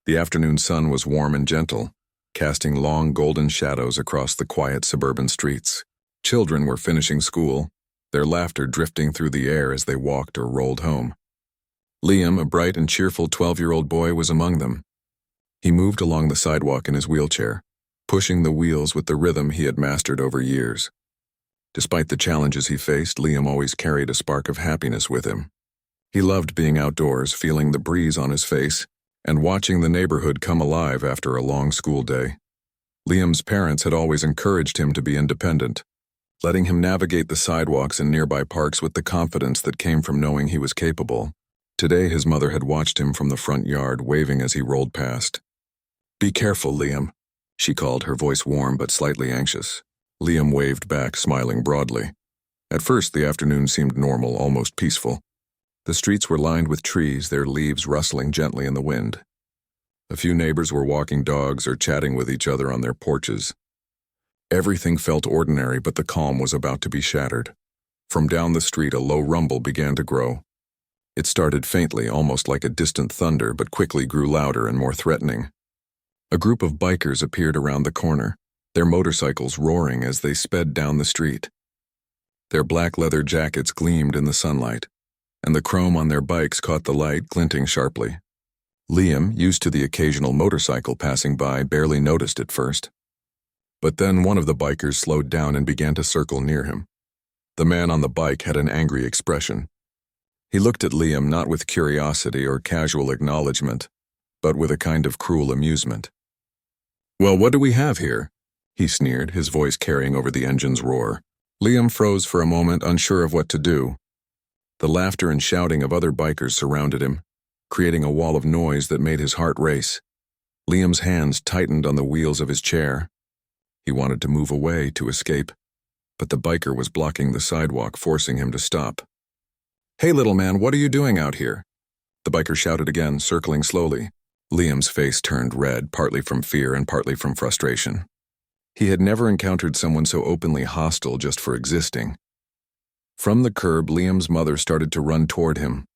The afternoon sun was warm and gentle, casting long golden shadows across the quiet suburban streets. Children were finishing school, their laughter drifting through the air as they walked or rolled home. Liam, a bright and cheerful 12-year-old boy, was among them. He moved along the sidewalk in his wheelchair, pushing the wheels with the rhythm he had mastered over years. Despite the challenges he faced, Liam always carried a spark of happiness with him. He loved being outdoors, feeling the breeze on his face, and watching the neighborhood come alive after a long school day. Liam's parents had always encouraged him to be independent, letting him navigate the sidewalks and nearby parks with the confidence that came from knowing he was capable. Today, his mother had watched him from the front yard, waving as he rolled past. "Be careful, Liam," she called, her voice warm but slightly anxious. Liam waved back, smiling broadly. At first, the afternoon seemed normal, almost peaceful. The streets were lined with trees, their leaves rustling gently in the wind. A few neighbors were walking dogs or chatting with each other on their porches. Everything felt ordinary, but the calm was about to be shattered. From down the street, a low rumble began to grow. It started faintly, almost like a distant thunder, but quickly grew louder and more threatening. A group of bikers appeared around the corner, their motorcycles roaring as they sped down the street. Their black leather jackets gleamed in the sunlight, and the chrome on their bikes caught the light, glinting sharply. Liam, used to the occasional motorcycle passing by, barely noticed at first. But then one of the bikers slowed down and began to circle near him. The man on the bike had an angry expression. He looked at Liam not with curiosity or casual acknowledgement, but with a kind of cruel amusement. "Well, what do we have here?" he sneered, his voice carrying over the engine's roar. Liam froze for a moment, unsure of what to do. The laughter and shouting of other bikers surrounded him, creating a wall of noise that made his heart race. Liam's hands tightened on the wheels of his chair. He wanted to move away, to escape, but the biker was blocking the sidewalk, forcing him to stop. "Hey, little man, what are you doing out here?" The biker shouted again, circling slowly. Liam's face turned red, partly from fear and partly from frustration. He had never encountered someone so openly hostile just for existing. From the curb, Liam's mother started to run toward him.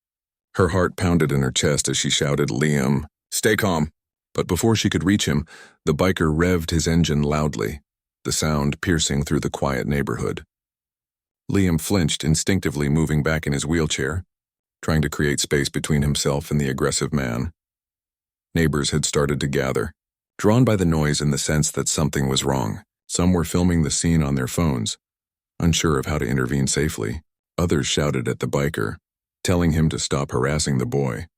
Her heart pounded in her chest as she shouted, "Liam, stay calm." But before she could reach him, the biker revved his engine loudly, the sound piercing through the quiet neighborhood. Liam flinched, instinctively moving back in his wheelchair, trying to create space between himself and the aggressive man. Neighbors had started to gather, drawn by the noise and the sense that something was wrong. Some were filming the scene on their phones, unsure of how to intervene safely. Others shouted at the biker, telling him to stop harassing the boy.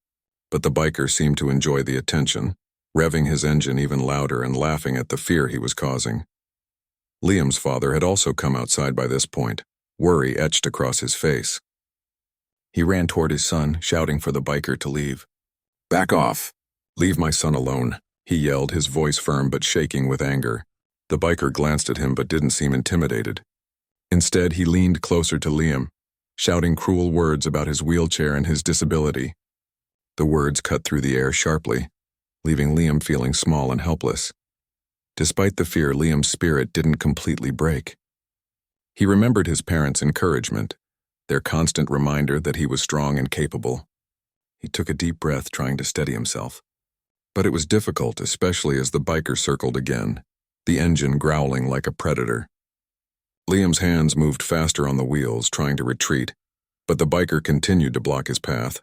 But the biker seemed to enjoy the attention, revving his engine even louder and laughing at the fear he was causing. Liam's father had also come outside by this point, worry etched across his face. He ran toward his son, shouting for the biker to leave. "Back off! Leave my son alone," he yelled, his voice firm but shaking with anger. The biker glanced at him but didn't seem intimidated. Instead, he leaned closer to Liam, shouting cruel words about his wheelchair and his disability. The words cut through the air sharply, leaving Liam feeling small and helpless. Despite the fear, Liam's spirit didn't completely break. He remembered his parents' encouragement, their constant reminder that he was strong and capable. He took a deep breath, trying to steady himself. But it was difficult, especially as the biker circled again, the engine growling like a predator. Liam's hands moved faster on the wheels, trying to retreat, but the biker continued to block his path.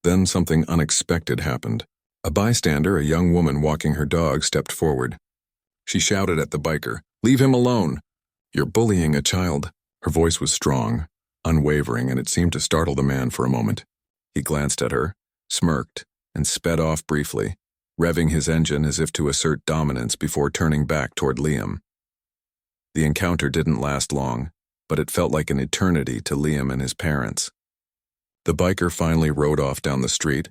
Then something unexpected happened. A bystander, a young woman walking her dog, stepped forward. She shouted at the biker, "Leave him alone! You're bullying a child." Her voice was strong, unwavering, and it seemed to startle the man for a moment. He glanced at her, smirked, and sped off briefly, revving his engine as if to assert dominance before turning back toward Liam. The encounter didn't last long, but it felt like an eternity to Liam and his parents. The biker finally rode off down the street,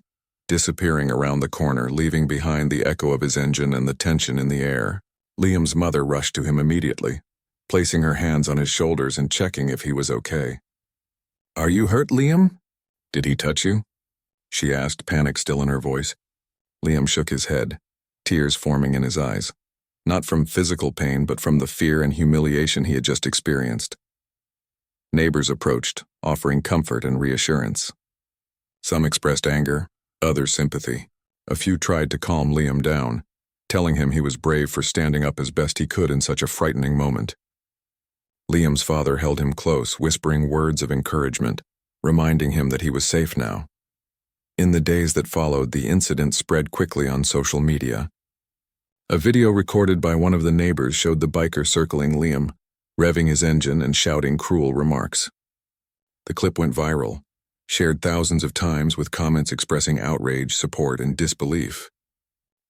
disappearing around the corner, leaving behind the echo of his engine and the tension in the air. Liam's mother rushed to him immediately, placing her hands on his shoulders and checking if he was okay. "Are you hurt, Liam? Did he touch you?" she asked, panic still in her voice. Liam shook his head, tears forming in his eyes, not from physical pain but from the fear and humiliation he had just experienced. Neighbors approached, offering comfort and reassurance. Some expressed anger, others sympathy. A few tried to calm Liam down, telling him he was brave for standing up as best he could in such a frightening moment. Liam's father held him close, whispering words of encouragement, reminding him that he was safe now. In the days that followed, the incident spread quickly on social media. A video recorded by one of the neighbors showed the biker circling Liam, revving his engine and shouting cruel remarks. The clip went viral, shared thousands of times with comments expressing outrage, support, and disbelief.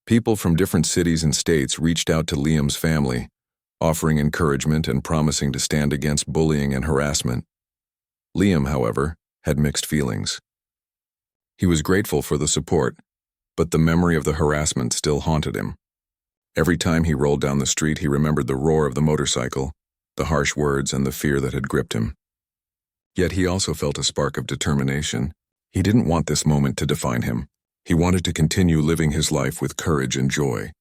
People from different cities and states reached out to Liam's family, offering encouragement and promising to stand against bullying and harassment. Liam, however, had mixed feelings. He was grateful for the support, but the memory of the harassment still haunted him. Every time he rolled down the street, he remembered the roar of the motorcycle, the harsh words, and the fear that had gripped him. Yet he also felt a spark of determination. He didn't want this moment to define him. He wanted to continue living his life with courage and joy,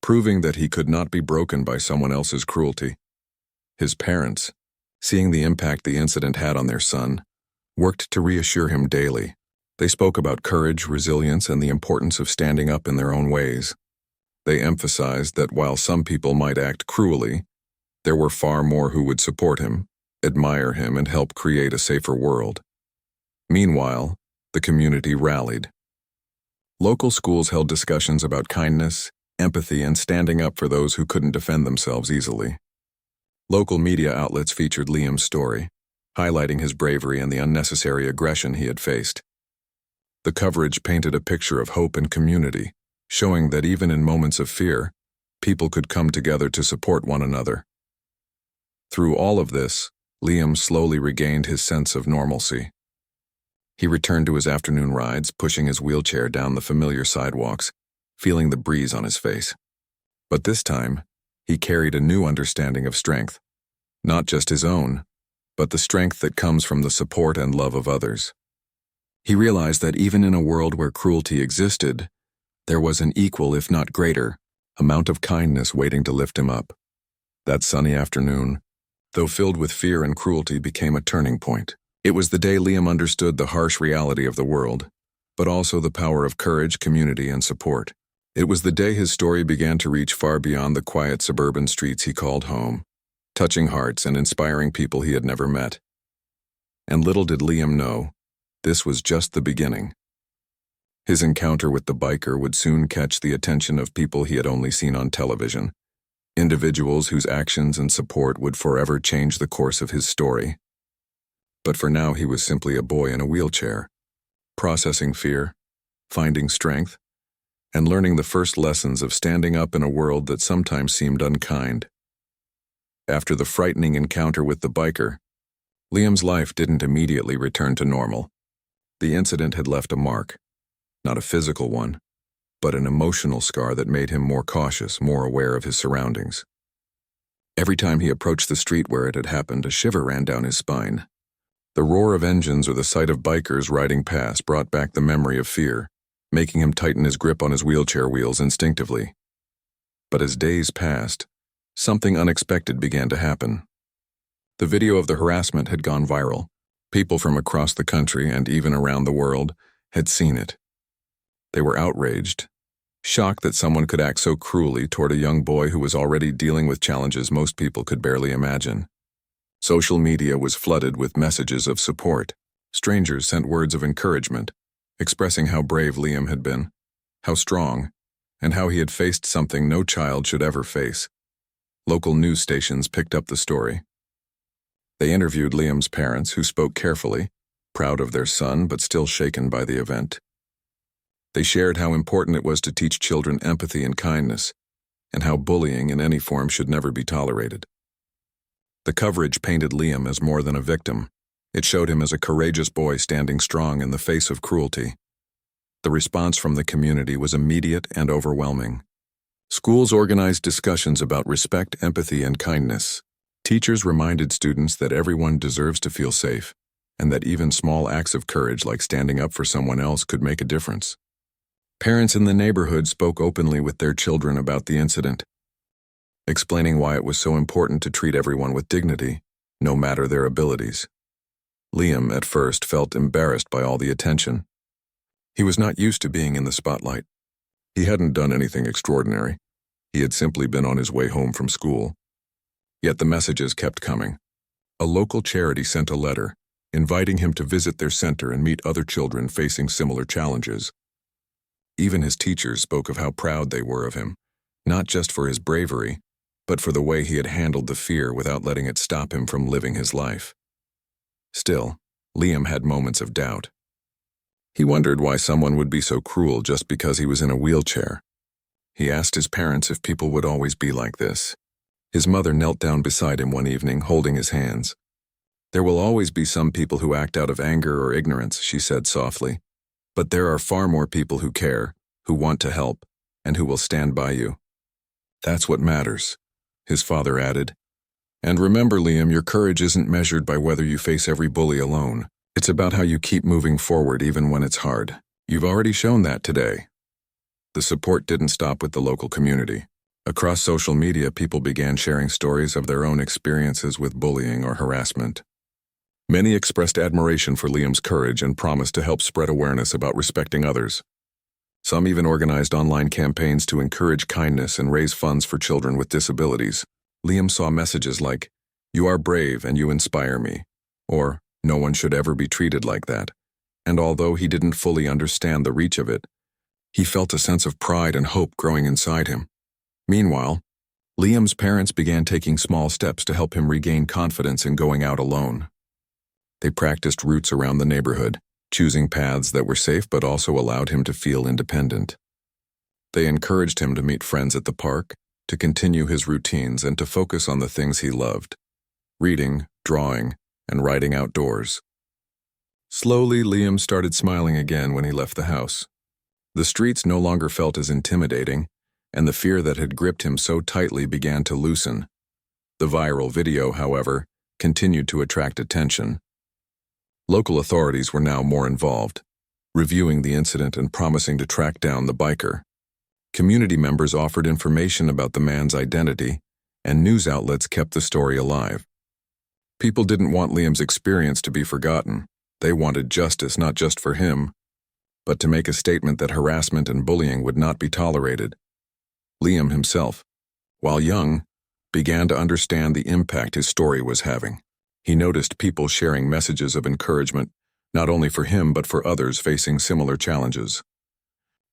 proving that he could not be broken by someone else's cruelty. His parents, seeing the impact the incident had on their son, worked to reassure him daily. They spoke about courage, resilience, and the importance of standing up in their own ways. They emphasized that while some people might act cruelly, there were far more who would support him, admire him, and help create a safer world. Meanwhile, the community rallied. Local schools held discussions about kindness, empathy, and standing up for those who couldn't defend themselves easily. Local media outlets featured Liam's story, highlighting his bravery and the unnecessary aggression he had faced. The coverage painted a picture of hope and community, showing that even in moments of fear, people could come together to support one another. Through all of this, Liam slowly regained his sense of normalcy. He returned to his afternoon rides, pushing his wheelchair down the familiar sidewalks, feeling the breeze on his face. But this time, he carried a new understanding of strength, not just his own, but the strength that comes from the support and love of others. He realized that even in a world where cruelty existed, there was an equal, if not greater, amount of kindness waiting to lift him up. That sunny afternoon, though filled with fear and cruelty, became a turning point. It was the day Liam understood the harsh reality of the world, but also the power of courage, community, and support. It was the day his story began to reach far beyond the quiet suburban streets he called home, touching hearts and inspiring people he had never met. And little did Liam know, this was just the beginning. His encounter with the biker would soon catch the attention of people he had only seen on television, individuals whose actions and support would forever change the course of his story. But for now, he was simply a boy in a wheelchair, processing fear, finding strength, and learning the first lessons of standing up in a world that sometimes seemed unkind. After the frightening encounter with the biker, Liam's life didn't immediately return to normal. The incident had left a mark, not a physical one, but an emotional scar that made him more cautious, more aware of his surroundings. Every time he approached the street where it had happened, a shiver ran down his spine. The roar of engines or the sight of bikers riding past brought back the memory of fear, making him tighten his grip on his wheelchair wheels instinctively. But as days passed, something unexpected began to happen. The video of the harassment had gone viral. People from across the country and even around the world had seen it. They were outraged, shocked that someone could act so cruelly toward a young boy who was already dealing with challenges most people could barely imagine. Social media was flooded with messages of support. Strangers sent words of encouragement, expressing how brave Liam had been, how strong, and how he had faced something no child should ever face. Local news stations picked up the story. They interviewed Liam's parents, who spoke carefully, proud of their son but still shaken by the event. They shared how important it was to teach children empathy and kindness, and how bullying in any form should never be tolerated. The coverage painted Liam as more than a victim. It showed him as a courageous boy standing strong in the face of cruelty. The response from the community was immediate and overwhelming. Schools organized discussions about respect, empathy, and kindness. Teachers reminded students that everyone deserves to feel safe, and that even small acts of courage like standing up for someone else could make a difference. Parents in the neighborhood spoke openly with their children about the incident, explaining why it was so important to treat everyone with dignity, no matter their abilities. Liam, at first, felt embarrassed by all the attention. He was not used to being in the spotlight. He hadn't done anything extraordinary. He had simply been on his way home from school. Yet the messages kept coming. A local charity sent a letter, inviting him to visit their center and meet other children facing similar challenges. Even his teachers spoke of how proud they were of him, not just for his bravery, but for the way he had handled the fear without letting it stop him from living his life. Still, Liam had moments of doubt. He wondered why someone would be so cruel just because he was in a wheelchair. He asked his parents if people would always be like this. His mother knelt down beside him one evening, holding his hands. "There will always be some people who act out of anger or ignorance," she said softly. "But there are far more people who care, who want to help, and who will stand by you. That's what matters," his father added. "And remember, Liam, your courage isn't measured by whether you face every bully alone. It's about how you keep moving forward even when it's hard. You've already shown that today." The support didn't stop with the local community. Across social media, people began sharing stories of their own experiences with bullying or harassment. Many expressed admiration for Liam's courage and promised to help spread awareness about respecting others. Some even organized online campaigns to encourage kindness and raise funds for children with disabilities. Liam saw messages like, "You are brave and you inspire me," or "No one should ever be treated like that." And although he didn't fully understand the reach of it, he felt a sense of pride and hope growing inside him. Meanwhile, Liam's parents began taking small steps to help him regain confidence in going out alone. They practiced routes around the neighborhood, choosing paths that were safe but also allowed him to feel independent. They encouraged him to meet friends at the park, to continue his routines, and to focus on the things he loved: reading, drawing, and riding outdoors. Slowly, Liam started smiling again when he left the house. The streets no longer felt as intimidating, and the fear that had gripped him so tightly began to loosen. The viral video, however, continued to attract attention. Local authorities were now more involved, reviewing the incident and promising to track down the biker. Community members offered information about the man's identity, and news outlets kept the story alive. People didn't want Liam's experience to be forgotten. They wanted justice not just for him, but to make a statement that harassment and bullying would not be tolerated. Liam himself, while young, began to understand the impact his story was having. He noticed people sharing messages of encouragement, not only for him but for others facing similar challenges.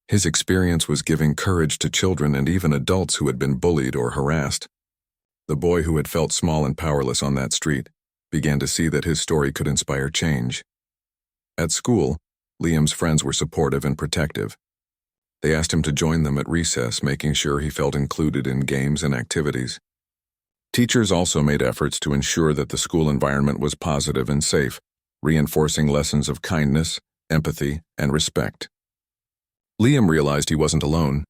His experience was giving courage to children and even adults who had been bullied or harassed. The boy who had felt small and powerless on that street began to see that his story could inspire change. At school, Liam's friends were supportive and protective. They asked him to join them at recess, making sure he felt included in games and activities. Teachers also made efforts to ensure that the school environment was positive and safe, reinforcing lessons of kindness, empathy, and respect. Liam realized he wasn't alone.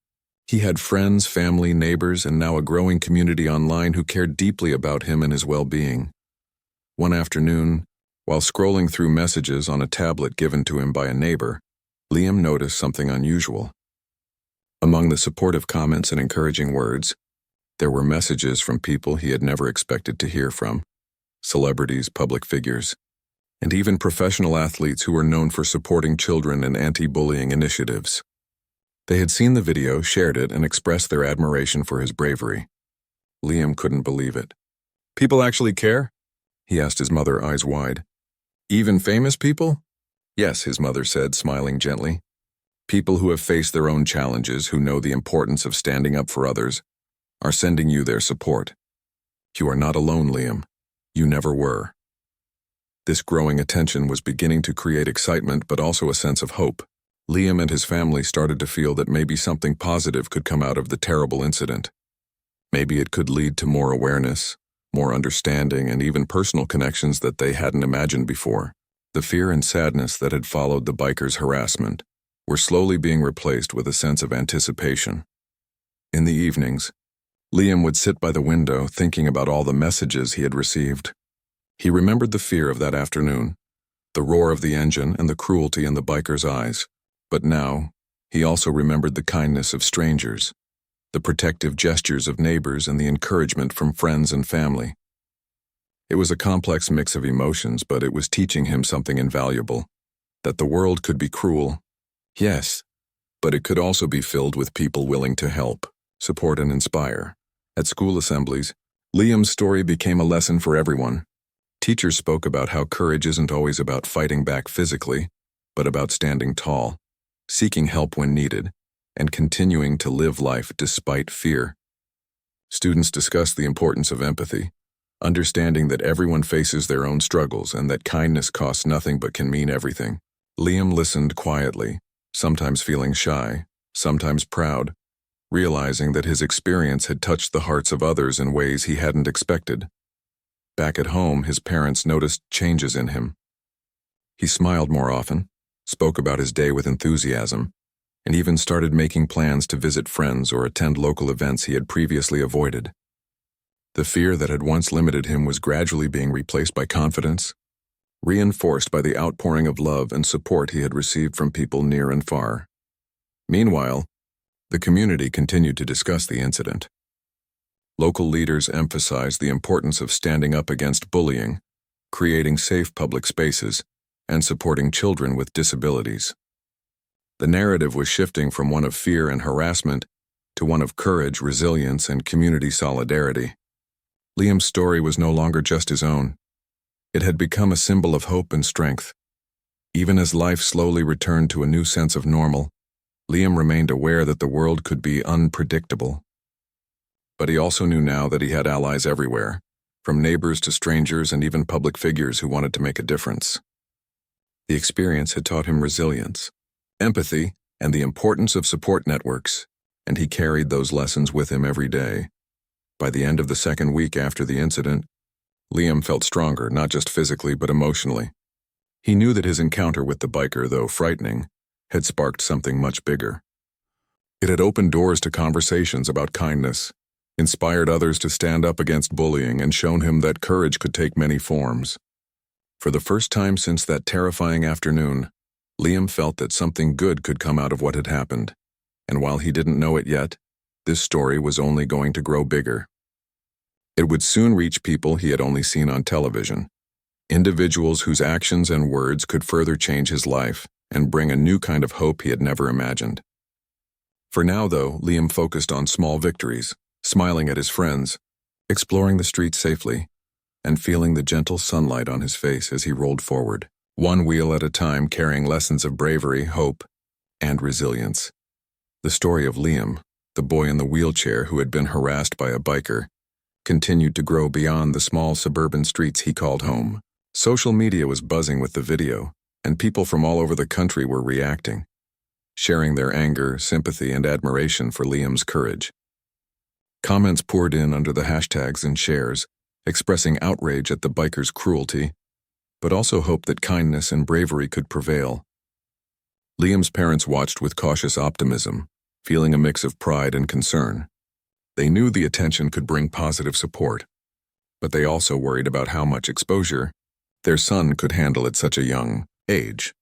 He had friends, family, neighbors, and now a growing community online who cared deeply about him and his well-being. One afternoon, while scrolling through messages on a tablet given to him by a neighbor, Liam noticed something unusual. Among the supportive comments and encouraging words, there were messages from people he had never expected to hear from: celebrities, public figures, and even professional athletes who were known for supporting children and anti-bullying initiatives. They had seen the video, shared it, and expressed their admiration for his bravery. Liam couldn't believe it. "People actually care?" he asked his mother, eyes wide. "Even famous people?" "Yes," his mother said, smiling gently. "People who have faced their own challenges, who know the importance of standing up for others, are sending you their support. You are not alone, Liam. You never were." This growing attention was beginning to create excitement but also a sense of hope. Liam and his family started to feel that maybe something positive could come out of the terrible incident. Maybe it could lead to more awareness, more understanding, and even personal connections that they hadn't imagined before. The fear and sadness that had followed the biker's harassment were slowly being replaced with a sense of anticipation. In the evenings, Liam would sit by the window thinking about all the messages he had received. He remembered the fear of that afternoon, the roar of the engine, and the cruelty in the biker's eyes. But now, he also remembered the kindness of strangers, the protective gestures of neighbors, and the encouragement from friends and family. It was a complex mix of emotions, but it was teaching him something invaluable: that the world could be cruel, yes, But it could also be filled with people willing to help, support, and inspire. At school assemblies, Liam's story became a lesson for everyone. Teachers spoke about how courage isn't always about fighting back physically, but about standing tall, seeking help when needed, and continuing to live life despite fear. Students discussed the importance of empathy, understanding that everyone faces their own struggles and that kindness costs nothing but can mean everything. Liam listened quietly, sometimes feeling shy, sometimes proud, realizing that his experience had touched the hearts of others in ways he hadn't expected. Back at home, his parents noticed changes in him. He smiled more often, spoke about his day with enthusiasm, and even started making plans to visit friends or attend local events he had previously avoided. The fear that had once limited him was gradually being replaced by confidence, reinforced by the outpouring of love and support he had received from people near and far. Meanwhile, the community continued to discuss the incident. Local leaders emphasized the importance of standing up against bullying, creating safe public spaces, and supporting children with disabilities. The narrative was shifting from one of fear and harassment to one of courage, resilience, and community solidarity. Liam's story was no longer just his own. It had become a symbol of hope and strength. Even as life slowly returned to a new sense of normal, Liam remained aware that the world could be unpredictable. But he also knew now that he had allies everywhere, from neighbors to strangers and even public figures who wanted to make a difference. The experience had taught him resilience, empathy, and the importance of support networks, and he carried those lessons with him every day. By the end of the second week after the incident, Liam felt stronger, not just physically but emotionally. He knew that his encounter with the biker, though frightening, had sparked something much bigger. It had opened doors to conversations about kindness, inspired others to stand up against bullying, and shown him that courage could take many forms. For the first time since that terrifying afternoon, Liam felt that something good could come out of what had happened, and while he didn't know it yet, this story was only going to grow bigger. It would soon reach people he had only seen on television, individuals whose actions and words could further change his life and bring a new kind of hope he had never imagined. For now, though, Liam focused on small victories, smiling at his friends, exploring the streets safely, and feeling the gentle sunlight on his face as he rolled forward, one wheel at a time, carrying lessons of bravery, hope, and resilience. The story of Liam, the boy in the wheelchair who had been harassed by a biker, continued to grow beyond the small suburban streets he called home. Social media was buzzing with the video, and people from all over the country were reacting, sharing their anger, sympathy, and admiration for Liam's courage. Comments poured in under the hashtags and shares, expressing outrage at the biker's cruelty, but also hope that kindness and bravery could prevail. Liam's parents watched with cautious optimism, feeling a mix of pride and concern. They knew the attention could bring positive support, but they also worried about how much exposure their son could handle at such a young age.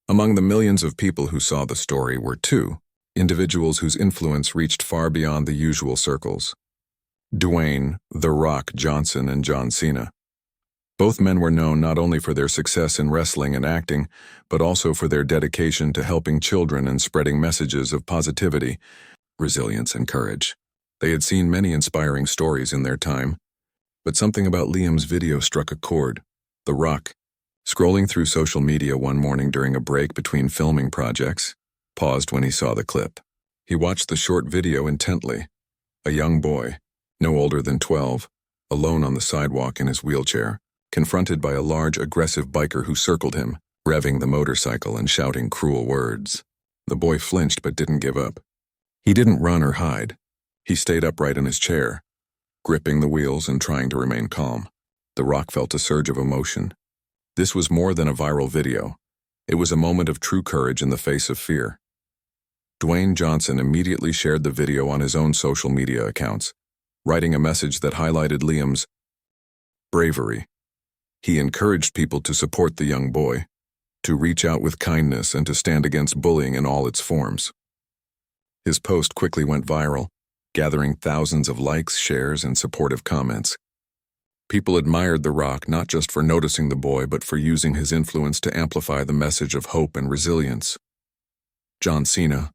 Among the millions of people who saw the story were two individuals whose influence reached far beyond the usual circles: Dwayne "The Rock" Johnson and John Cena. Both men were known not only for their success in wrestling and acting, but also for their dedication to helping children and spreading messages of positivity, resilience, and courage. They had seen many inspiring stories in their time, but something about Liam's video struck a chord. The Rock, scrolling through social media one morning during a break between filming projects, paused when he saw the clip. He watched the short video intently. A young boy, no older than 12, alone on the sidewalk in his wheelchair, confronted by a large, aggressive biker who circled him, revving the motorcycle and shouting cruel words. The boy flinched but didn't give up. He didn't run or hide. He stayed upright in his chair, gripping the wheels and trying to remain calm. The Rock felt a surge of emotion. This was more than a viral video. It was a moment of true courage in the face of fear. Dwayne Johnson immediately shared the video on his own social media accounts, writing a message that highlighted Liam's bravery. He encouraged people to support the young boy, to reach out with kindness, and to stand against bullying in all its forms. His post quickly went viral, gathering thousands of likes, shares, and supportive comments. People admired The Rock not just for noticing the boy, but for using his influence to amplify the message of hope and resilience. John Cena,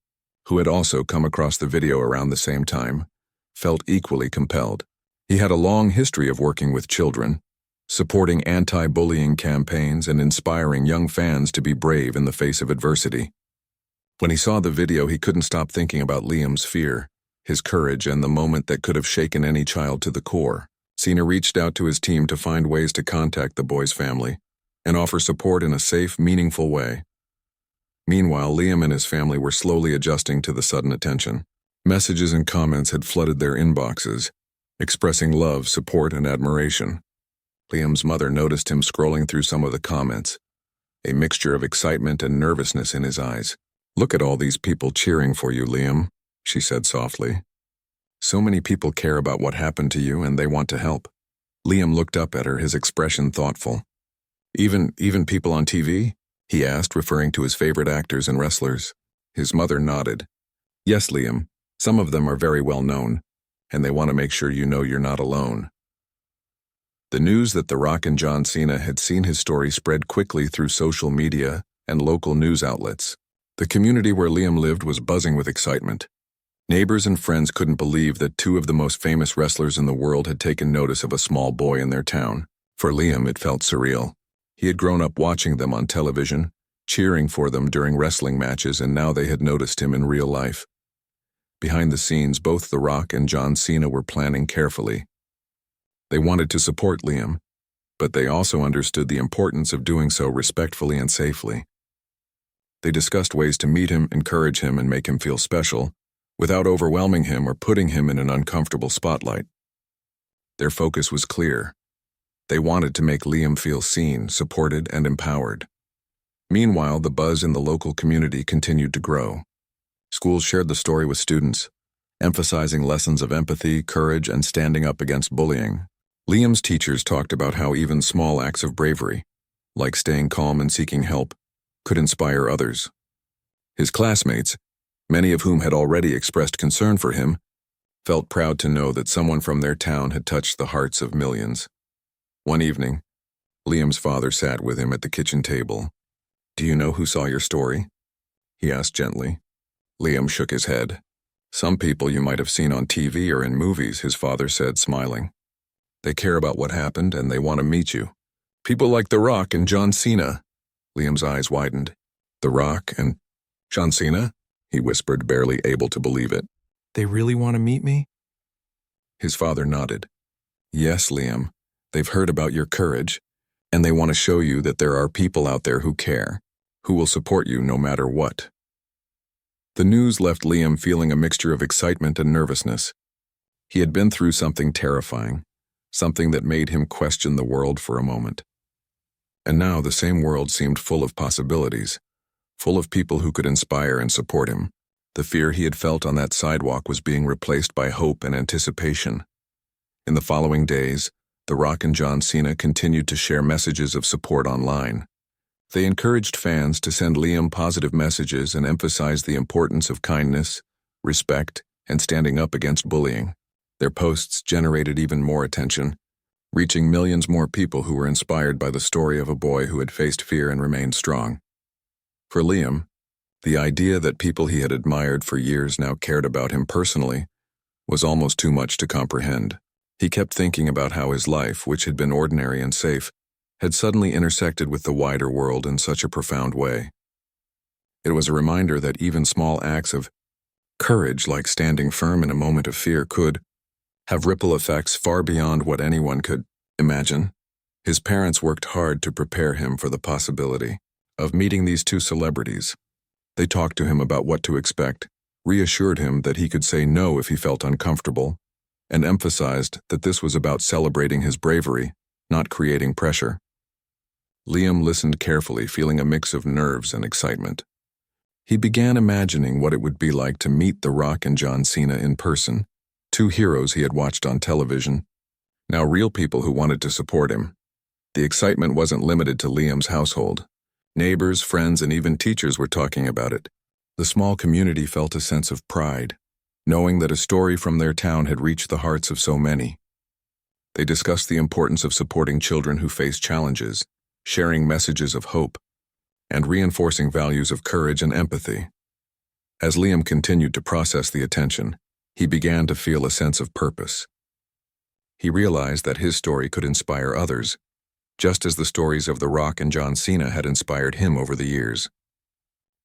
who had also come across the video around the same time, felt equally compelled. He had a long history of working with children, supporting anti-bullying campaigns and inspiring young fans to be brave in the face of adversity. When he saw the video, he couldn't stop thinking about Liam's fear, his courage, and the moment that could have shaken any child to the core. Cena reached out to his team to find ways to contact the boy's family and offer support in a safe, meaningful way. Meanwhile, Liam and his family were slowly adjusting to the sudden attention. Messages and comments had flooded their inboxes, expressing love, support, and admiration. Liam's mother noticed him scrolling through some of the comments, a mixture of excitement and nervousness in his eyes. "Look at all these people cheering for you, Liam," she said softly. "So many people care about what happened to you and they want to help." Liam looked up at her, his expression thoughtful. Even people on TV?" he asked, referring to his favorite actors and wrestlers. His mother nodded. "Yes, Liam, some of them are very well known, and they want to make sure you know you're not alone." The news that the Rock and John Cena had seen his story spread quickly through social media and local news outlets. The community where Liam lived was buzzing with excitement. Neighbors and friends couldn't believe that two of the most famous wrestlers in the world had taken notice of a small boy in their town. For Liam, it felt surreal. He had grown up watching them on television, cheering for them during wrestling matches, and now they had noticed him in real life. Behind the scenes, both The Rock and John Cena were planning carefully. They wanted to support Liam, but they also understood the importance of doing so respectfully and safely. They discussed ways to meet him, encourage him, and make him feel special, without overwhelming him or putting him in an uncomfortable spotlight. Their focus was clear. They wanted to make Liam feel seen, supported, and empowered. Meanwhile, the buzz in the local community continued to grow. Schools shared the story with students, emphasizing lessons of empathy, courage, and standing up against bullying. Liam's teachers talked about how even small acts of bravery, like staying calm and seeking help, could inspire others. His classmates, many of whom had already expressed concern for him, felt proud to know that someone from their town had touched the hearts of millions. One evening, Liam's father sat with him at the kitchen table. "Do you know who saw your story?" he asked gently. Liam shook his head. "Some people you might have seen on TV or in movies," his father said, smiling. "They care about what happened and they want to meet you. People like The Rock and John Cena." Liam's eyes widened. "The Rock and John Cena?" he whispered, barely able to believe it. "They really want to meet me?" His father nodded. "Yes, Liam. They've heard about your courage, and they want to show you that there are people out there who care, who will support you no matter what." The news left Liam feeling a mixture of excitement and nervousness. He had been through something terrifying, something that made him question the world for a moment. And now the same world seemed full of possibilities, full of people who could inspire and support him. The fear he had felt on that sidewalk was being replaced by hope and anticipation. In the following days, The Rock and John Cena continued to share messages of support online. They encouraged fans to send Liam positive messages and emphasized the importance of kindness, respect, and standing up against bullying. Their posts generated even more attention, reaching millions more people who were inspired by the story of a boy who had faced fear and remained strong. For Liam, the idea that people he had admired for years now cared about him personally was almost too much to comprehend. He kept thinking about how his life, which had been ordinary and safe, had suddenly intersected with the wider world in such a profound way. It was a reminder that even small acts of courage, like standing firm in a moment of fear, could have ripple effects far beyond what anyone could imagine. His parents worked hard to prepare him for the possibility of meeting these two celebrities. They talked to him about what to expect, reassured him that he could say no if he felt uncomfortable, and emphasized that this was about celebrating his bravery, not creating pressure. Liam listened carefully, feeling a mix of nerves and excitement. He began imagining what it would be like to meet The Rock and John Cena in person, two heroes he had watched on television, now real people who wanted to support him. The excitement wasn't limited to Liam's household. Neighbors, friends, and even teachers were talking about it. The small community felt a sense of pride, knowing that a story from their town had reached the hearts of so many. They discussed the importance of supporting children who face challenges, sharing messages of hope, and reinforcing values of courage and empathy. As Liam continued to process the attention, he began to feel a sense of purpose. He realized that his story could inspire others, just as the stories of The Rock and John Cena had inspired him over the years.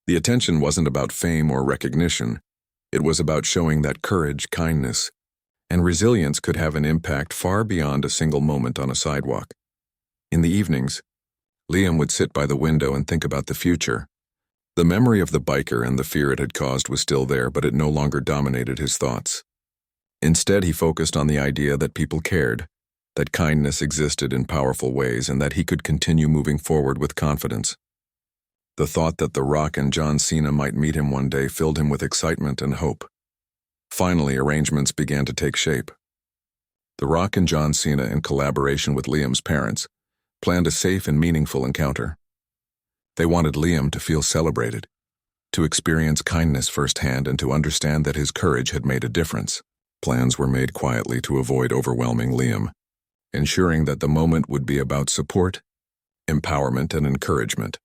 The attention wasn't about fame or recognition. It was about showing that courage, kindness, and resilience could have an impact far beyond a single moment on a sidewalk. In the evenings, Liam would sit by the window and think about the future. The memory of the biker and the fear it had caused was still there, but it no longer dominated his thoughts. Instead, he focused on the idea that people cared, that kindness existed in powerful ways, and that he could continue moving forward with confidence. The thought that The Rock and John Cena might meet him one day filled him with excitement and hope. Finally, arrangements began to take shape. The Rock and John Cena, in collaboration with Liam's parents, planned a safe and meaningful encounter. They wanted Liam to feel celebrated, to experience kindness firsthand, and to understand that his courage had made a difference. Plans were made quietly to avoid overwhelming Liam, ensuring that the moment would be about support, empowerment, and encouragement.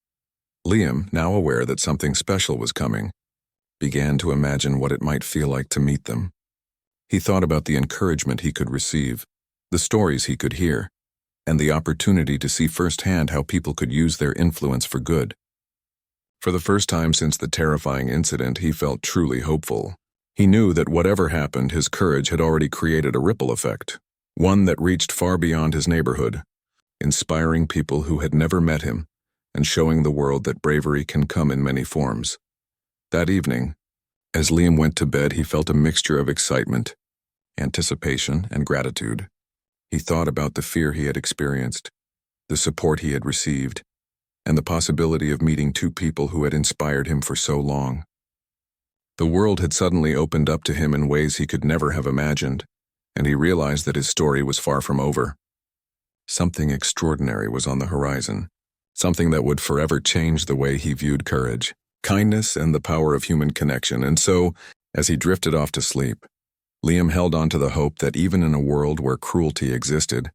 Liam, now aware that something special was coming, began to imagine what it might feel like to meet them. He thought about the encouragement he could receive, the stories he could hear, and the opportunity to see firsthand how people could use their influence for good. For the first time since the terrifying incident, he felt truly hopeful. He knew that whatever happened, his courage had already created a ripple effect, one that reached far beyond his neighborhood, inspiring people who had never met him and showing the world that bravery can come in many forms. That evening, as Liam went to bed, he felt a mixture of excitement, anticipation, and gratitude. He thought about the fear he had experienced, the support he had received, and the possibility of meeting two people who had inspired him for so long. The world had suddenly opened up to him in ways he could never have imagined, and he realized that his story was far from over. Something extraordinary was on the horizon, something that would forever change the way he viewed courage, kindness, and the power of human connection. And so, as he drifted off to sleep, Liam held on to the hope that even in a world where cruelty existed,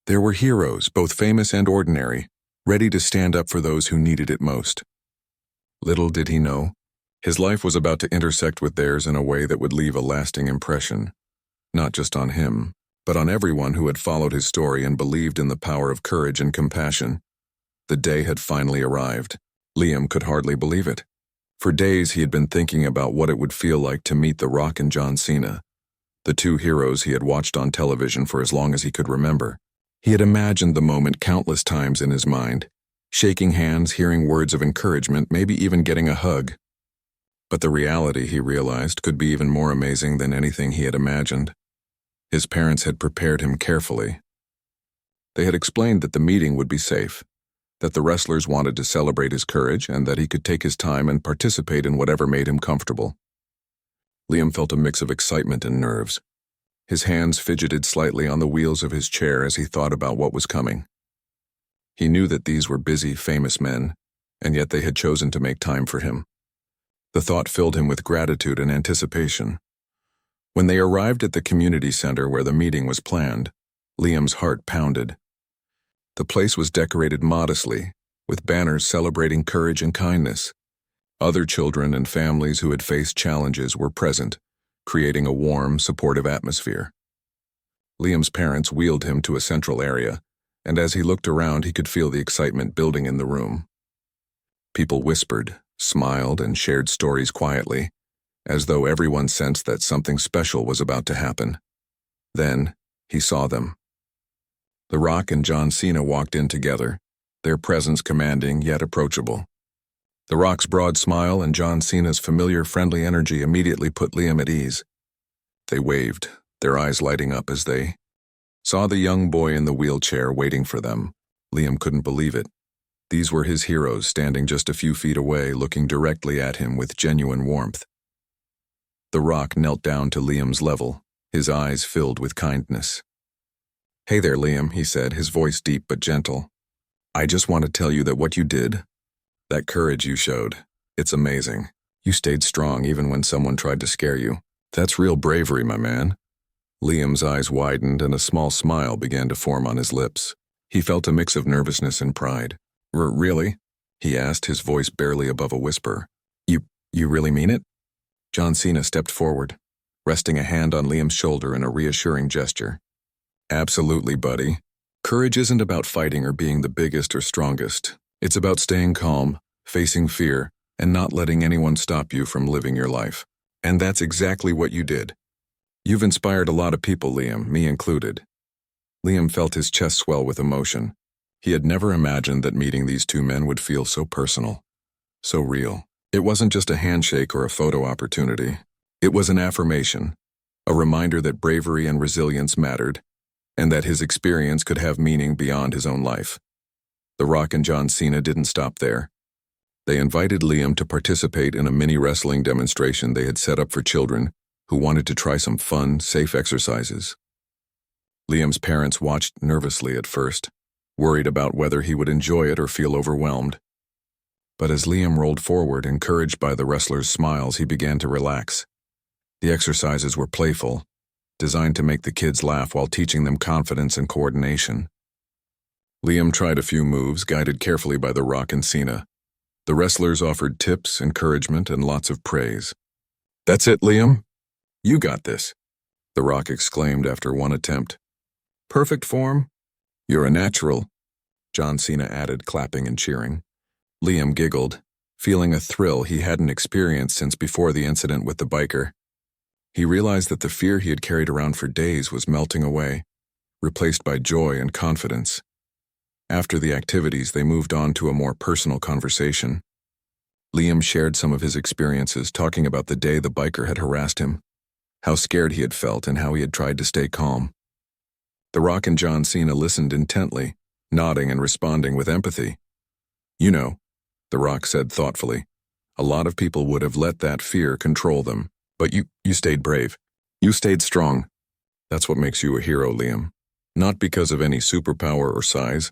there were heroes, both famous and ordinary, ready to stand up for those who needed it most. Little did he know, his life was about to intersect with theirs in a way that would leave a lasting impression, not just on him, but on everyone who had followed his story and believed in the power of courage and compassion. The day had finally arrived. Liam could hardly believe it. For days he had been thinking about what it would feel like to meet The Rock and John Cena, the two heroes he had watched on television for as long as he could remember. He had imagined the moment countless times in his mind, shaking hands, hearing words of encouragement, maybe even getting a hug. But the reality, he realized, could be even more amazing than anything he had imagined. His parents had prepared him carefully. They had explained that the meeting would be safe, that the wrestlers wanted to celebrate his courage, and that he could take his time and participate in whatever made him comfortable. Liam felt a mix of excitement and nerves. His hands fidgeted slightly on the wheels of his chair as he thought about what was coming. He knew that these were busy, famous men, and yet they had chosen to make time for him. The thought filled him with gratitude and anticipation. When they arrived at the community center where the meeting was planned, Liam's heart pounded. The place was decorated modestly, with banners celebrating courage and kindness. Other children and families who had faced challenges were present, creating a warm, supportive atmosphere. Liam's parents wheeled him to a central area, and as he looked around, he could feel the excitement building in the room. People whispered, smiled, and shared stories quietly, as though everyone sensed that something special was about to happen. Then, he saw them. The Rock and John Cena walked in together, their presence commanding yet approachable. The Rock's broad smile and John Cena's familiar, friendly energy immediately put Liam at ease. They waved, their eyes lighting up as they saw the young boy in the wheelchair waiting for them. Liam couldn't believe it. These were his heroes standing just a few feet away, looking directly at him with genuine warmth. The Rock knelt down to Liam's level, his eyes filled with kindness. "Hey there, Liam," he said, his voice deep but gentle. "I just want to tell you that what you did, that courage you showed, it's amazing. You stayed strong even when someone tried to scare you. That's real bravery, my man." Liam's eyes widened and a small smile began to form on his lips. He felt a mix of nervousness and pride. Really?" he asked, his voice barely above a whisper. You really mean it?" John Cena stepped forward, resting a hand on Liam's shoulder in a reassuring gesture. Absolutely, buddy. Courage isn't about fighting or being the biggest or strongest. It's about staying calm, facing fear, and not letting anyone stop you from living your life. And that's exactly what you did. You've inspired a lot of people, Liam, me included. Liam felt his chest swell with emotion. He had never imagined that meeting these two men would feel so personal, so real. It wasn't just a handshake or a photo opportunity. It was an affirmation, a reminder that bravery and resilience mattered, and that his experience could have meaning beyond his own life. The Rock and John Cena didn't stop there. They invited Liam to participate in a mini wrestling demonstration they had set up for children who wanted to try some fun, safe exercises. Liam's parents watched nervously at first, worried about whether he would enjoy it or feel overwhelmed. But as Liam rolled forward, encouraged by the wrestlers' smiles, he began to relax. The exercises were playful, designed to make the kids laugh while teaching them confidence and coordination. Liam tried a few moves, guided carefully by The Rock and Cena. The wrestlers offered tips, encouragement, and lots of praise. "That's it, Liam. You got this," The Rock exclaimed after one attempt. "Perfect form? You're a natural," John Cena added, clapping and cheering. Liam giggled, feeling a thrill he hadn't experienced since before the incident with the biker. He realized that the fear he had carried around for days was melting away, replaced by joy and confidence. After the activities, they moved on to a more personal conversation. Liam shared some of his experiences, talking about the day the biker had harassed him, how scared he had felt, and how he had tried to stay calm. The Rock and John Cena listened intently, nodding and responding with empathy. "You know," The Rock said thoughtfully, "a lot of people would have let that fear control them. But you stayed brave. You stayed strong. That's what makes you a hero, Liam. Not because of any superpower or size,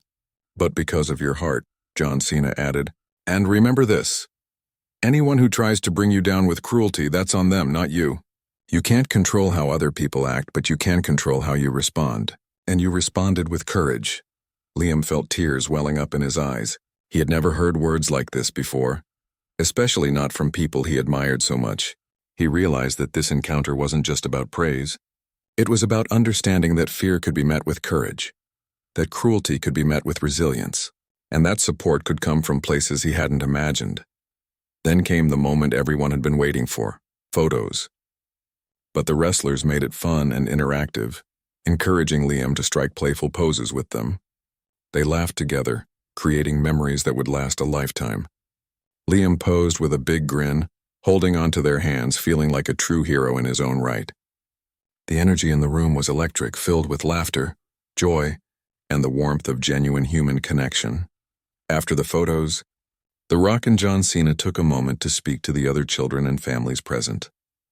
but because of your heart," John Cena added. "And remember this. Anyone who tries to bring you down with cruelty, that's on them, not you. You can't control how other people act, but you can control how you respond. And you responded with courage." Liam felt tears welling up in his eyes. He had never heard words like this before, especially not from people he admired so much. He realized that this encounter wasn't just about praise. It was about understanding that fear could be met with courage, that cruelty could be met with resilience, and that support could come from places he hadn't imagined. Then came the moment everyone had been waiting for: photos. But the wrestlers made it fun and interactive, encouraging Liam to strike playful poses with them. They laughed together, creating memories that would last a lifetime. Liam posed with a big grin, holding onto their hands, feeling like a true hero in his own right. The energy in the room was electric, filled with laughter, joy, and the warmth of genuine human connection. After the photos, The Rock and John Cena took a moment to speak to the other children and families present,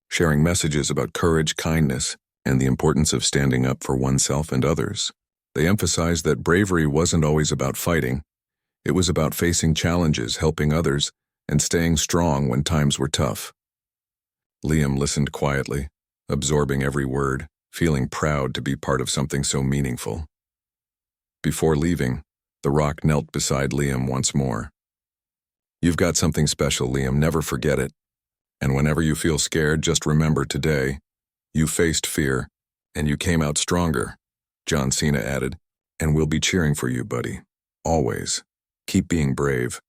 sharing messages about courage, kindness, and the importance of standing up for oneself and others. They emphasized that bravery wasn't always about fighting. It was about facing challenges, helping others, and staying strong when times were tough. Liam listened quietly, absorbing every word, feeling proud to be part of something so meaningful. Before leaving, The Rock knelt beside Liam once more. "You've got something special, Liam, never forget it. And whenever you feel scared, just remember today, you faced fear, and you came out stronger," John Cena added. "And we'll be cheering for you, buddy. Always. Keep being brave.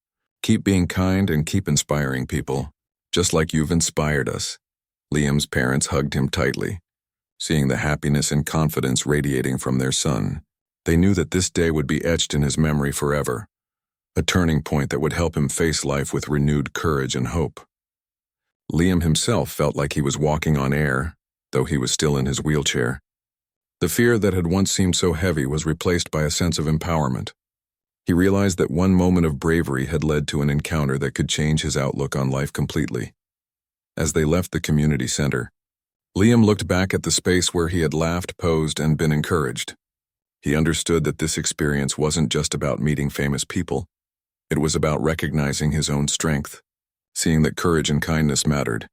Keep being kind and keep inspiring people, just like you've inspired us." Liam's parents hugged him tightly, seeing the happiness and confidence radiating from their son. They knew that this day would be etched in his memory forever, a turning point that would help him face life with renewed courage and hope. Liam himself felt like he was walking on air, though he was still in his wheelchair. The fear that had once seemed so heavy was replaced by a sense of empowerment. He realized that one moment of bravery had led to an encounter that could change his outlook on life completely. As they left the community center, Liam looked back at the space where he had laughed, posed, and been encouraged. He understood that this experience wasn't just about meeting famous people. It was about recognizing his own strength, seeing that courage and kindness mattered,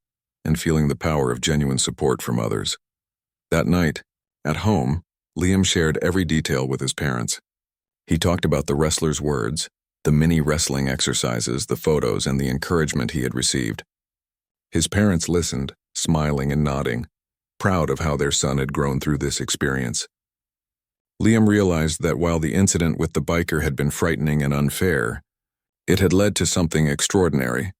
and feeling the power of genuine support from others. That night, at home, Liam shared every detail with his parents. He talked about the wrestlers' words, the mini wrestling exercises, the photos, and the encouragement he had received. His parents listened, smiling and nodding, proud of how their son had grown through this experience. Liam realized that while the incident with the biker had been frightening and unfair, it had led to something extraordinary,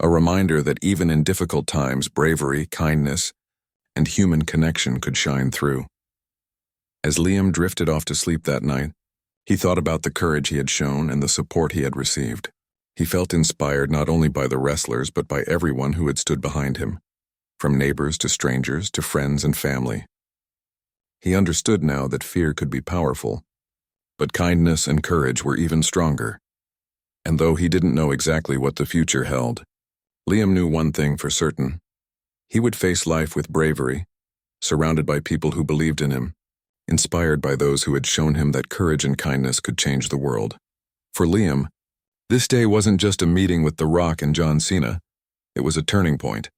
a reminder that even in difficult times, bravery, kindness, and human connection could shine through. As Liam drifted off to sleep that night, he thought about the courage he had shown and the support he had received. He felt inspired not only by the wrestlers but by everyone who had stood behind him, from neighbors to strangers to friends and family. He understood now that fear could be powerful, but kindness and courage were even stronger. And though he didn't know exactly what the future held, Liam knew one thing for certain. He would face life with bravery, surrounded by people who believed in him, inspired by those who had shown him that courage and kindness could change the world. For Liam, this day wasn't just a meeting with The Rock and John Cena. It was a turning point.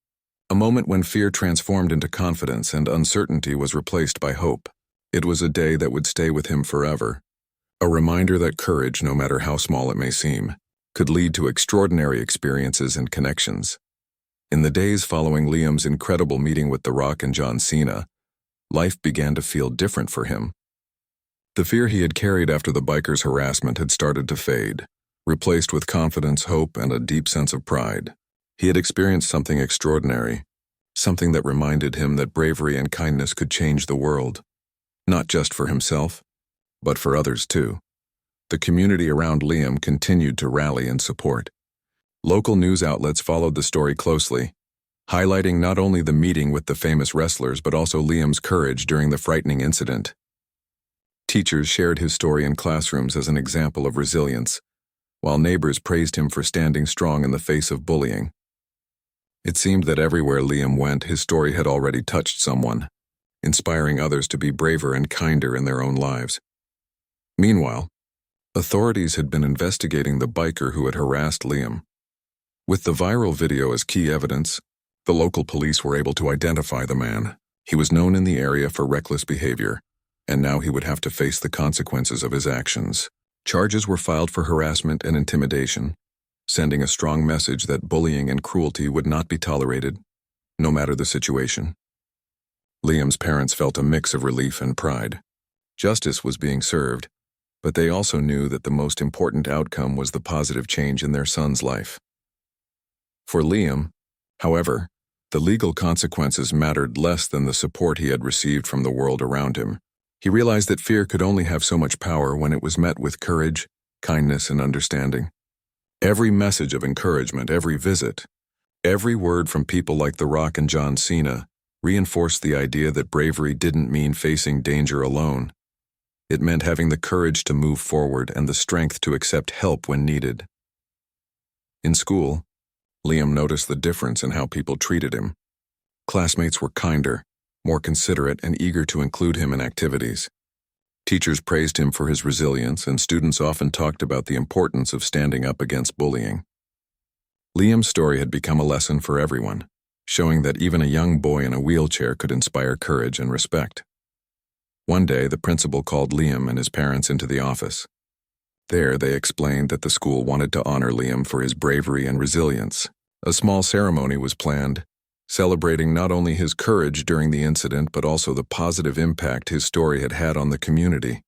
A moment when fear transformed into confidence and uncertainty was replaced by hope. It was a day that would stay with him forever. A reminder that courage, no matter how small it may seem, could lead to extraordinary experiences and connections. In the days following Liam's incredible meeting with The Rock and John Cena, life began to feel different for him. The fear he had carried after the biker's harassment had started to fade, replaced with confidence, hope, and a deep sense of pride. He had experienced something extraordinary, something that reminded him that bravery and kindness could change the world, not just for himself, but for others too. The community around Liam continued to rally and support. Local news outlets followed the story closely, highlighting not only the meeting with the famous wrestlers but also Liam's courage during the frightening incident. Teachers shared his story in classrooms as an example of resilience, while neighbors praised him for standing strong in the face of bullying. It seemed that everywhere Liam went, his story had already touched someone, inspiring others to be braver and kinder in their own lives. Meanwhile, authorities had been investigating the biker who had harassed Liam. With the viral video as key evidence, the local police were able to identify the man. He was known in the area for reckless behavior, and now he would have to face the consequences of his actions. Charges were filed for harassment and intimidation, sending a strong message that bullying and cruelty would not be tolerated, no matter the situation. Liam's parents felt a mix of relief and pride. Justice was being served, but they also knew that the most important outcome was the positive change in their son's life. For Liam, however, the legal consequences mattered less than the support he had received from the world around him. He realized that fear could only have so much power when it was met with courage, kindness, and understanding. Every message of encouragement, every visit, every word from people like The Rock and John Cena reinforced the idea that bravery didn't mean facing danger alone. It meant having the courage to move forward and the strength to accept help when needed. In school, Liam noticed the difference in how people treated him. Classmates were kinder, more considerate, and eager to include him in activities. Teachers praised him for his resilience, and students often talked about the importance of standing up against bullying. Liam's story had become a lesson for everyone, showing that even a young boy in a wheelchair could inspire courage and respect. One day, the principal called Liam and his parents into the office. There, they explained that the school wanted to honor Liam for his bravery and resilience. A small ceremony was planned, celebrating not only his courage during the incident but also the positive impact his story had had on the community.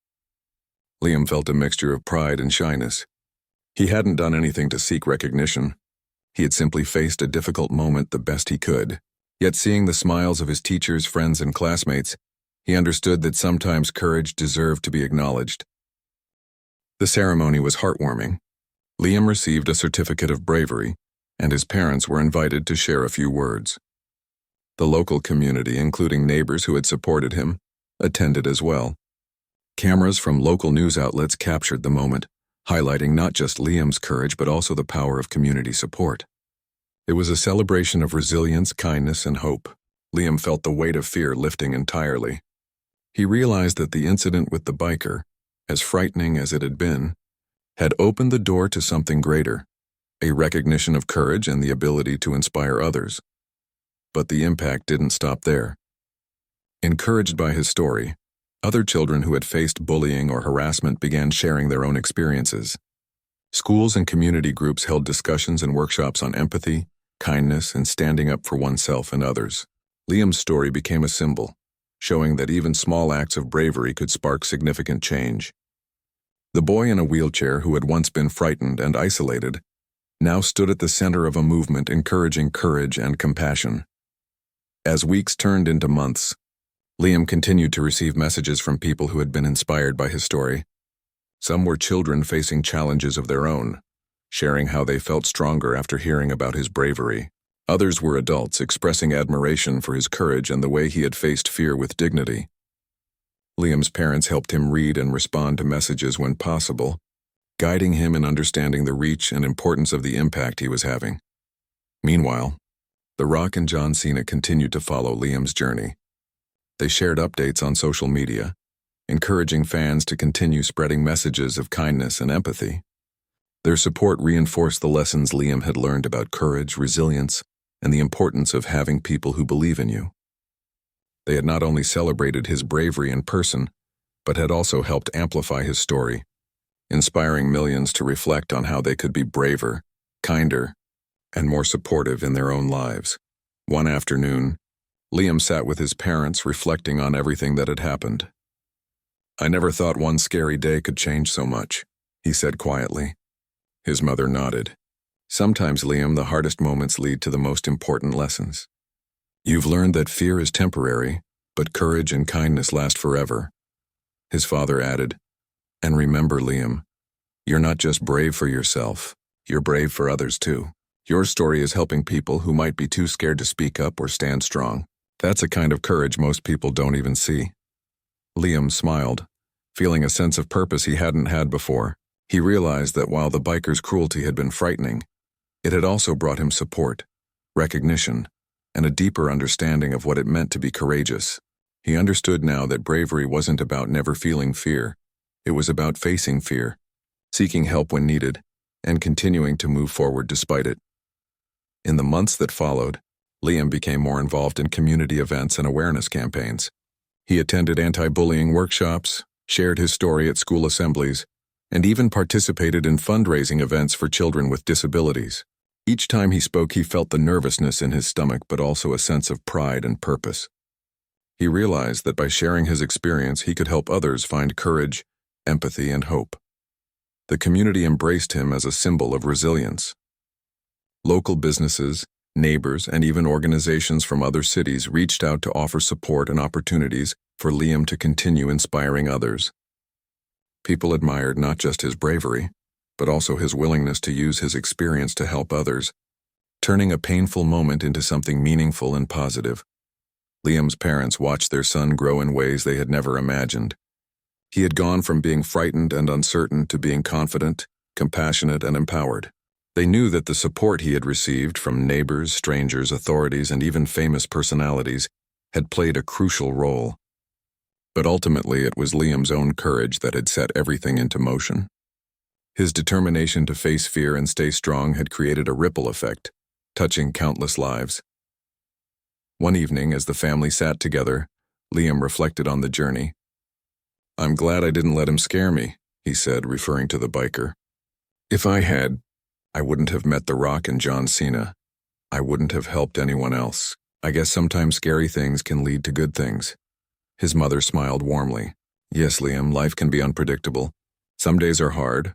Liam felt a mixture of pride and shyness. He hadn't done anything to seek recognition. He had simply faced a difficult moment the best he could. Yet seeing the smiles of his teachers, friends, and classmates, he understood that sometimes courage deserved to be acknowledged. The ceremony was heartwarming. Liam received a certificate of bravery, and his parents were invited to share a few words. The local community, including neighbors who had supported him, attended as well. Cameras from local news outlets captured the moment, highlighting not just Liam's courage but also the power of community support. It was a celebration of resilience, kindness, and hope. Liam felt the weight of fear lifting entirely. He realized that the incident with the biker, as frightening as it had been, had opened the door to something greater, a recognition of courage and the ability to inspire others. But the impact didn't stop there. Encouraged by his story, other children who had faced bullying or harassment began sharing their own experiences. Schools and community groups held discussions and workshops on empathy, kindness, and standing up for oneself and others. Liam's story became a symbol, showing that even small acts of bravery could spark significant change. The boy in a wheelchair who had once been frightened and isolated now stood at the center of a movement encouraging courage and compassion. As weeks turned into months, Liam continued to receive messages from people who had been inspired by his story. Some were children facing challenges of their own, sharing how they felt stronger after hearing about his bravery. Others were adults expressing admiration for his courage and the way he had faced fear with dignity. Liam's parents helped him read and respond to messages when possible, guiding him in understanding the reach and importance of the impact he was having. Meanwhile, the Rock and John Cena continued to follow Liam's journey. They shared updates on social media, encouraging fans to continue spreading messages of kindness and empathy. Their support reinforced the lessons Liam had learned about courage, resilience, and the importance of having people who believe in you. They had not only celebrated his bravery in person, but had also helped amplify his story, inspiring millions to reflect on how they could be braver, kinder, and more supportive in their own lives. One afternoon, Liam sat with his parents reflecting on everything that had happened. "I never thought one scary day could change so much," he said quietly. His mother nodded. "Sometimes, Liam, the hardest moments lead to the most important lessons. You've learned that fear is temporary, but courage and kindness last forever." His father added, "And remember, Liam, you're not just brave for yourself, you're brave for others too. Your story is helping people who might be too scared to speak up or stand strong. That's a kind of courage most people don't even see." Liam smiled, feeling a sense of purpose he hadn't had before. He realized that while the biker's cruelty had been frightening, it had also brought him support, recognition, and a deeper understanding of what it meant to be courageous. He understood now that bravery wasn't about never feeling fear. It was about facing fear, seeking help when needed, and continuing to move forward despite it. In the months that followed, Liam became more involved in community events and awareness campaigns. He attended anti-bullying workshops, shared his story at school assemblies, and even participated in fundraising events for children with disabilities. Each time he spoke, he felt the nervousness in his stomach, but also a sense of pride and purpose. He realized that by sharing his experience, he could help others find courage, empathy, and hope. The community embraced him as a symbol of resilience. Local businesses, neighbors, and even organizations from other cities reached out to offer support and opportunities for Liam to continue inspiring others. People admired not just his bravery, but also his willingness to use his experience to help others, turning a painful moment into something meaningful and positive. Liam's parents watched their son grow in ways they had never imagined. He had gone from being frightened and uncertain to being confident, compassionate, and empowered. They knew that the support he had received from neighbors, strangers, authorities, and even famous personalities had played a crucial role. But ultimately, it was Liam's own courage that had set everything into motion. His determination to face fear and stay strong had created a ripple effect, touching countless lives. One evening, as the family sat together, Liam reflected on the journey. "I'm glad I didn't let him scare me," he said, referring to the biker. "If I had, I wouldn't have met The Rock and John Cena. I wouldn't have helped anyone else. I guess sometimes scary things can lead to good things." His mother smiled warmly. "Yes, Liam, life can be unpredictable. Some days are hard,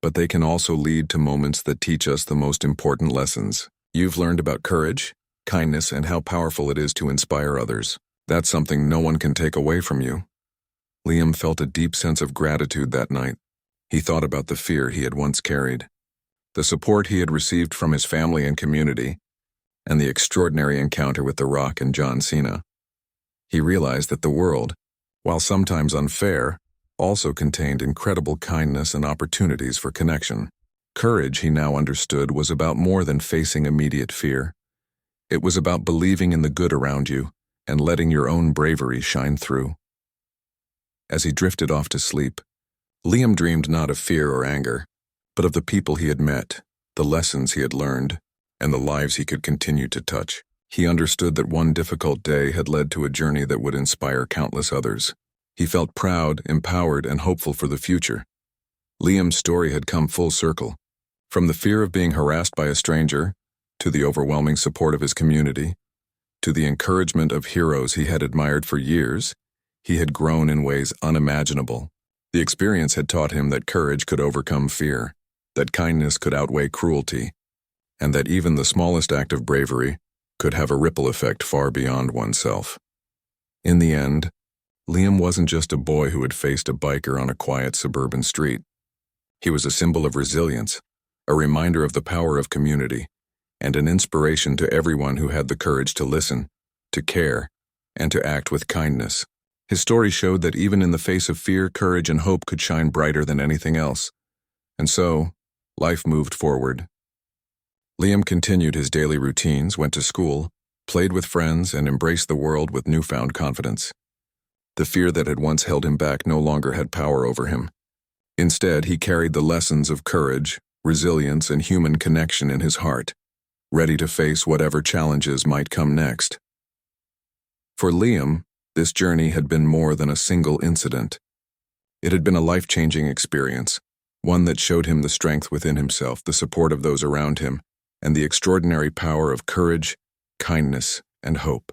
but they can also lead to moments that teach us the most important lessons. You've learned about courage, kindness, and how powerful it is to inspire others. That's something no one can take away from you." Liam felt a deep sense of gratitude that night. He thought about the fear he had once carried, the support he had received from his family and community, and the extraordinary encounter with The Rock and John Cena. He realized that the world, while sometimes unfair, also contained incredible kindness and opportunities for connection. Courage, he now understood, was about more than facing immediate fear. It was about believing in the good around you and letting your own bravery shine through. As he drifted off to sleep, Liam dreamed not of fear or anger, but of the people he had met, the lessons he had learned, and the lives he could continue to touch. He understood that one difficult day had led to a journey that would inspire countless others. He felt proud, empowered, and hopeful for the future. Liam's story had come full circle. From the fear of being harassed by a stranger, to the overwhelming support of his community, to the encouragement of heroes he had admired for years, he had grown in ways unimaginable. The experience had taught him that courage could overcome fear, that kindness could outweigh cruelty, and that even the smallest act of bravery could have a ripple effect far beyond oneself. In the end, Liam wasn't just a boy who had faced a biker on a quiet suburban street. He was a symbol of resilience, a reminder of the power of community, and an inspiration to everyone who had the courage to listen, to care, and to act with kindness. His story showed that even in the face of fear, courage and hope could shine brighter than anything else. And so, life moved forward. Liam continued his daily routines, went to school, played with friends, and embraced the world with newfound confidence. The fear that had once held him back no longer had power over him. Instead, he carried the lessons of courage, resilience, and human connection in his heart, ready to face whatever challenges might come next. For Liam, this journey had been more than a single incident. It had been a life-changing experience, one that showed him the strength within himself, the support of those around him, and the extraordinary power of courage, kindness, and hope.